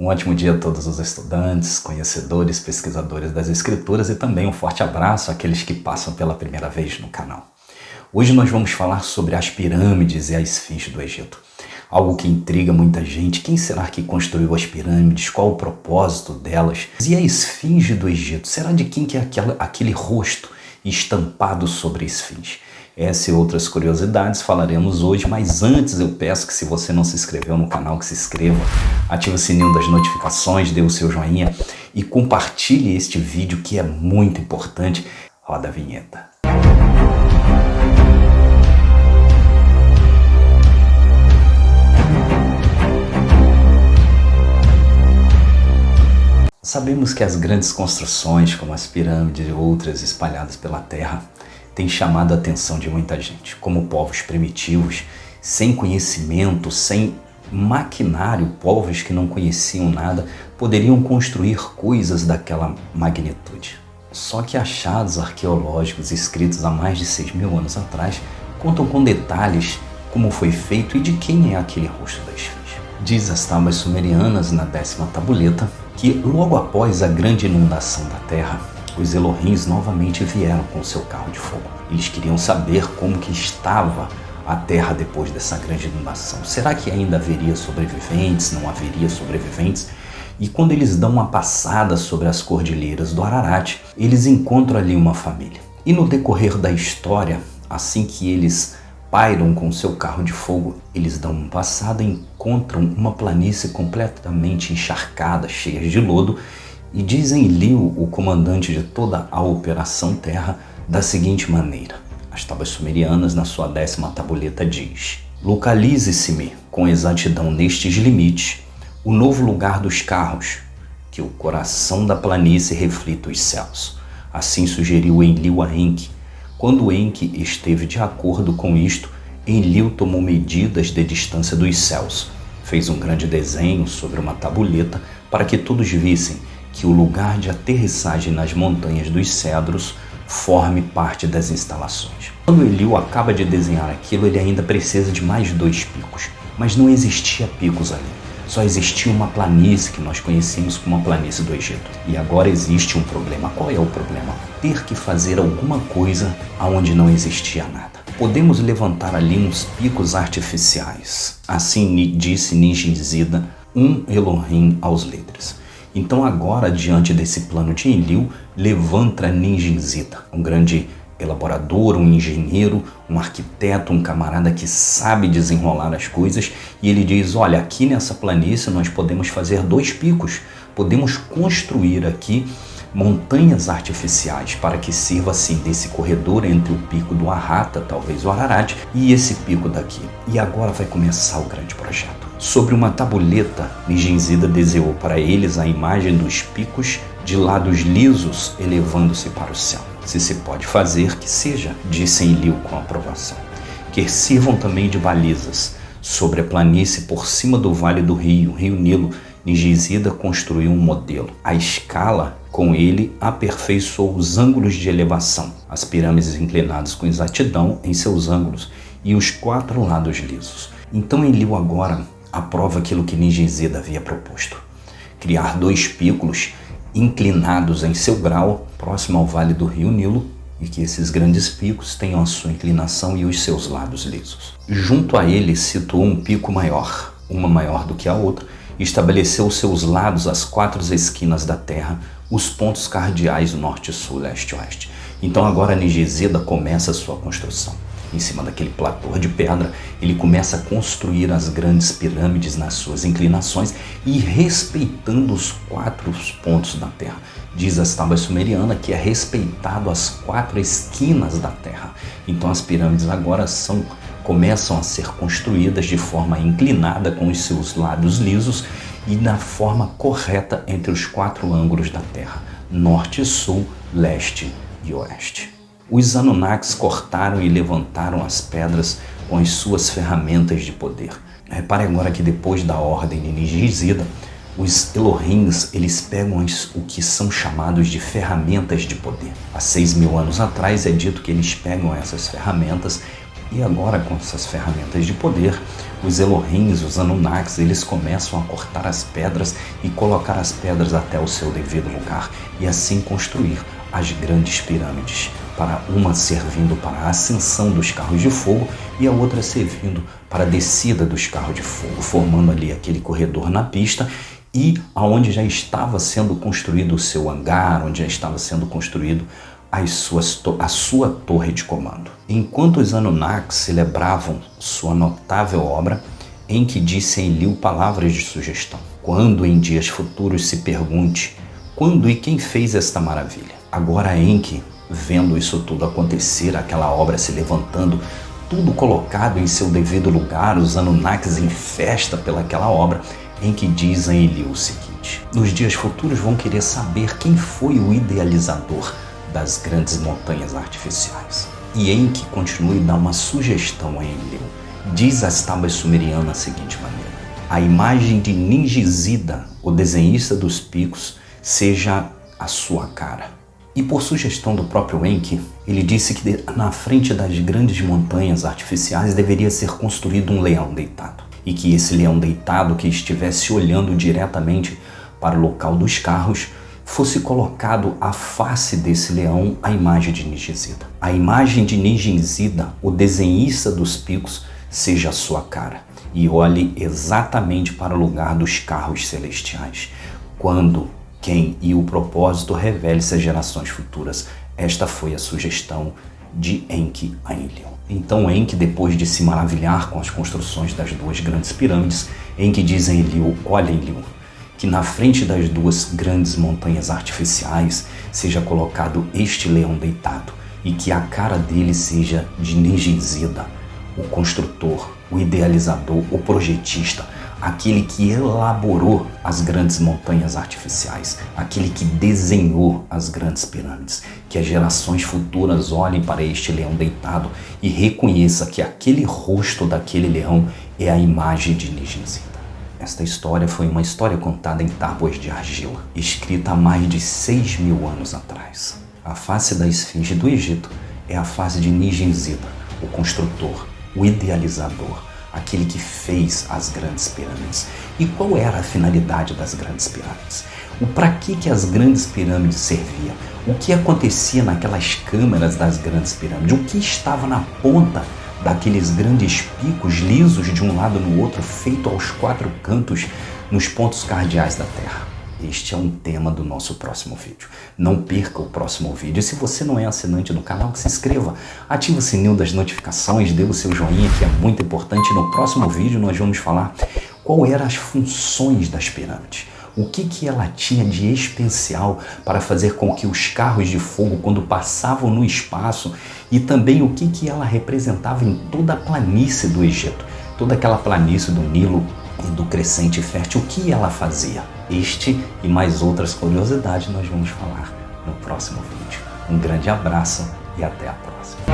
Um ótimo dia a todos os estudantes, conhecedores, pesquisadores das escrituras e também um forte abraço àqueles que passam pela primeira vez no canal. Hoje nós vamos falar sobre as pirâmides e a esfinge do Egito. Algo que intriga muita gente. Quem será que construiu as pirâmides? Qual o propósito delas? E a esfinge do Egito? Será de quem que é aquele rosto estampado sobre a esfinge? Essa e outras curiosidades falaremos hoje, mas antes eu peço que, se você não se inscreveu no canal, que se inscreva, ative o sininho das notificações, dê o seu joinha e compartilhe este vídeo que é muito importante. Roda a vinheta. Sabemos que as grandes construções, como as pirâmides e outras espalhadas pela terra, têm chamado a atenção de muita gente. Como povos primitivos, sem conhecimento, sem maquinário, povos que não conheciam nada, poderiam construir coisas daquela magnitude. Só que achados arqueológicos escritos há mais de 6.000 anos atrás contam com detalhes como foi feito e de quem é aquele rosto da esfinge. Diz as tábuas sumerianas, na 10ª tabuleta, que logo após a grande inundação da terra, os Elohims novamente vieram com seu carro de fogo. Eles queriam saber como que estava a terra depois dessa grande inundação. Será que ainda haveria sobreviventes? Não haveria sobreviventes? E quando eles dão uma passada sobre as cordilheiras do Ararat, eles encontram ali uma família. E no decorrer da história, assim que eles pairam com seu carro de fogo, eles dão uma passada e encontram uma planície completamente encharcada, cheia de lodo, e dizem Enlil, o comandante de toda a Operação Terra, da seguinte maneira. As tábuas sumerianas, na sua 10ª tabuleta, diz: localize-se-me com exatidão nestes limites o novo lugar dos carros, que o coração da planície reflita os céus. Assim sugeriu Enlil a Enki. Quando Enki esteve de acordo com isto, Enlil tomou medidas de distância dos céus. Fez um grande desenho sobre uma tabuleta para que todos vissem que o lugar de aterrissagem nas montanhas dos cedros forme parte das instalações. Quando Enlil acaba de desenhar aquilo, ele ainda precisa de mais 2 picos, mas não existia picos ali. Só existia uma planície que nós conhecemos como a planície do Egito. E agora existe um problema. Qual é o problema? Ter que fazer alguma coisa aonde não existia nada. Podemos levantar ali uns picos artificiais. Assim disse Ninjinzida, um Elohim aos líderes. Então agora, diante desse plano de Enlil, levanta Ninjinzida, um grande elaborador, um engenheiro, um arquiteto, um camarada que sabe desenrolar as coisas, e ele diz: olha, aqui nessa planície nós podemos fazer 2 picos, podemos construir aqui montanhas artificiais para que sirva assim desse corredor entre o pico do Arrata, talvez o Ararat, e esse pico daqui. E agora vai começar o grande projeto. Sobre uma tabuleta, Ninjinzida desenhou para eles a imagem dos picos de lados lisos elevando-se para o céu. Se pode fazer, que seja, disse Enlil com aprovação. Que sirvam também de balizas sobre a planície por cima do vale do rio Nilo. Ninjinzida construiu um modelo. A escala, com ele, aperfeiçoou os ângulos de elevação, as pirâmides inclinadas com exatidão em seus ângulos e os 4 lados lisos. Então Enlil agora aprova aquilo que Ninjinzida havia proposto: criar 2 picos inclinados em seu grau, próximo ao vale do rio Nilo, e que esses grandes picos tenham a sua inclinação e os seus lados lisos. Junto a ele situou um pico maior, uma maior do que a outra, e estabeleceu seus lados às 4 esquinas da terra, os pontos cardeais norte, sul, leste e oeste. Então agora Ninjinzida começa a sua construção. Em cima daquele platô de pedra, ele começa a construir as grandes pirâmides nas suas inclinações e respeitando os 4 pontos da terra. Diz as tábuas sumerianas que é respeitado as 4 esquinas da terra. Então as pirâmides agora começam a ser construídas de forma inclinada, com os seus lados lisos e na forma correta entre os 4 ângulos da terra: norte, sul, leste e oeste. Os Anunnakis cortaram e levantaram as pedras com as suas ferramentas de poder. Repare agora que depois da ordem de Ninjinzida, os Elohims, eles pegam o que são chamados de ferramentas de poder. Há 6.000 anos atrás é dito que eles pegam essas ferramentas, E agora, com essas ferramentas de poder, os Elohims, os Anunnakis, eles começam a cortar as pedras e colocar as pedras até o seu devido lugar e assim construir as grandes pirâmides, para uma servindo para a ascensão dos carros de fogo e a outra servindo para a descida dos carros de fogo, formando ali aquele corredor na pista e aonde já estava sendo construído o seu hangar, onde já estava sendo construído a sua torre de comando. Enquanto os Anunnakis celebravam sua notável obra, Enki disse a Enlil palavras de sugestão. Quando em dias futuros se pergunte quando e quem fez esta maravilha. Agora Enki, vendo isso tudo acontecer, aquela obra se levantando, tudo colocado em seu devido lugar, os Anunnakis em festa pelaquela obra, Enki diz a Enlil o seguinte: nos dias futuros vão querer saber quem foi o idealizador das grandes montanhas artificiais. E Enki continua e dá uma sugestão a Enlil. Diz as tábuas sumerianas da seguinte maneira: a imagem de Ningizida, o desenhista dos picos, seja a sua cara. E por sugestão do próprio Enki, ele disse que na frente das grandes montanhas artificiais deveria ser construído um leão deitado. E que esse leão deitado, que estivesse olhando diretamente para o local dos carros, fosse colocado à face desse leão a imagem de Ningizida. A imagem de Ningizida, o desenhista dos picos, seja a sua cara. E olhe exatamente para o lugar dos carros celestiais. Quando, quem e o propósito revele-se às gerações futuras. Esta foi a sugestão de Enki a Enlil. Então Enki, depois de se maravilhar com as construções das duas grandes pirâmides, Enki diz a Enlil: olha Enlil, que na frente das duas grandes montanhas artificiais seja colocado este leão deitado e que a cara dele seja de Ningizida, o construtor, o idealizador, o projetista, aquele que elaborou as grandes montanhas artificiais, aquele que desenhou as grandes pirâmides. Que as gerações futuras olhem para este leão deitado e reconheçam que aquele rosto daquele leão é a imagem de Ningizida. Esta história foi uma história contada em tábuas de argila, escrita há mais de 6.000 anos atrás. A face da esfinge do Egito é a face de Ningizida, o construtor, o idealizador, aquele que fez as grandes pirâmides. E qual era a finalidade das grandes pirâmides? Para que as grandes pirâmides serviam? O que acontecia naquelas câmaras das grandes pirâmides? O que estava na ponta daqueles grandes picos lisos de um lado no outro, feito aos 4 cantos, nos pontos cardeais da Terra? Este é um tema do nosso próximo vídeo. Não perca o próximo vídeo. E se você não é assinante do canal, que se inscreva, ative o sininho das notificações, dê o seu joinha, que é muito importante. No próximo vídeo nós vamos falar qual eram as funções das pirâmides. O que ela tinha de especial para fazer com que os carros de fogo, quando passavam no espaço, e também o que ela representava em toda a planície do Egito, toda aquela planície do Nilo e do Crescente Fértil, o que ela fazia? Este e mais outras curiosidades nós vamos falar no próximo vídeo. Um grande abraço e até a próxima.